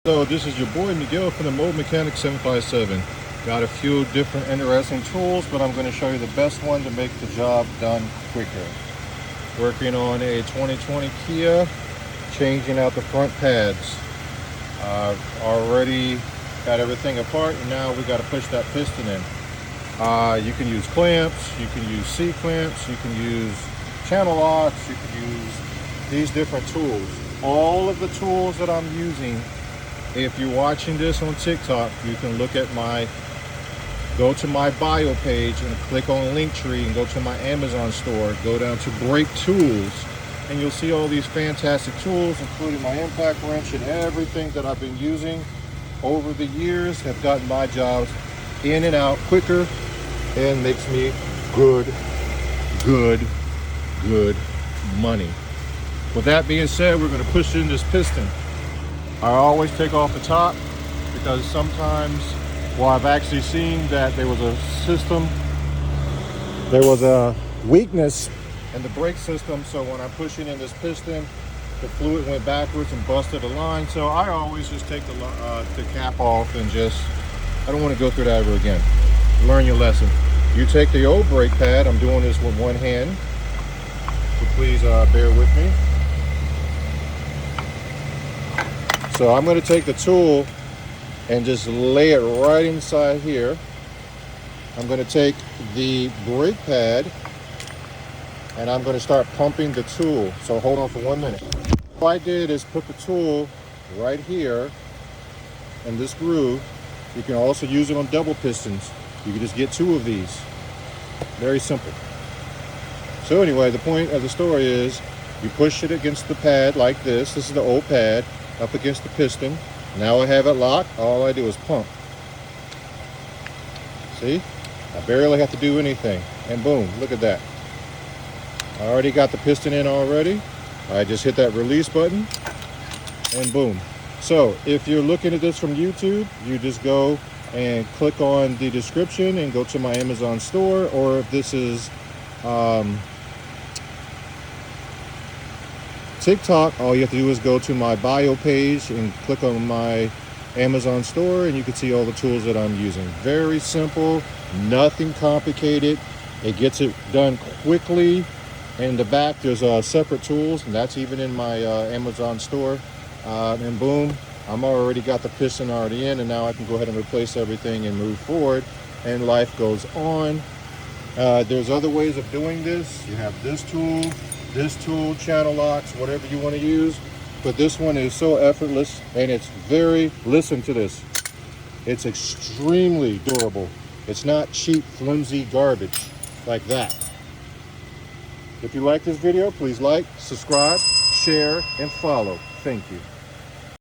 So this is your boy Miguel from the Mold Mechanic 757. Got a few different interesting tools, but I'm going to show you the best one to make the job done quicker. Working on a 2020 Kia, changing out the front pads. I've already got everything apart, and now we got to push that piston in. You can use clamps, you can use C-clamps, you can use channel locks, you can use these different tools. All of the tools that I'm using, if you're watching this on TikTok, you can go to my bio page and click on Linktree and go to my Amazon store, go down to brake tools, and you'll see all these fantastic tools, including my impact wrench, and everything that I've been using over the years have gotten my jobs in and out quicker and makes me good money. With that being said, we're going to push in this piston. I always take off the top because sometimes, well, I've actually seen that there was a weakness in the brake system, so when I'm pushing in this piston, the fluid went backwards and busted a line. So I always just take the cap off and I don't want to go through that ever again. Learn your lesson. You take the old brake pad. I'm doing this with one hand, so please bear with me. So I'm going to take the tool and just lay it right inside here. I'm going to take the brake pad and I'm going to start pumping the tool. So hold on for 1 minute. What I did is put the tool right here in this groove. You can also use it on double pistons. You can just get 2 of these. Very simple. So anyway, the point of the story is you push it against the pad like this. This is the old pad, up against the piston. Now I have it locked. All I do is pump. See? I barely have to do anything. And boom, look at that. I already got the piston in already. I just hit that release button and boom. So if you're looking at this from YouTube, you just go and click on the description and go to my Amazon store, or if this is TikTok, all you have to do is go to my bio page and click on my Amazon store and you can see all the tools that I'm using. Very simple, nothing complicated. It gets it done quickly. In the back there's separate tools, and that's even in my Amazon store. And boom, I'm already got the piston already in, and now I can go ahead and replace everything and move forward, and life goes on. There's other ways of doing this. You have this tool, channel locks, whatever you want to use, but this one is so effortless, and it's listen to this, it's extremely durable. It's not cheap, flimsy garbage like that. If you like this video, please like, subscribe, share, and follow. Thank you.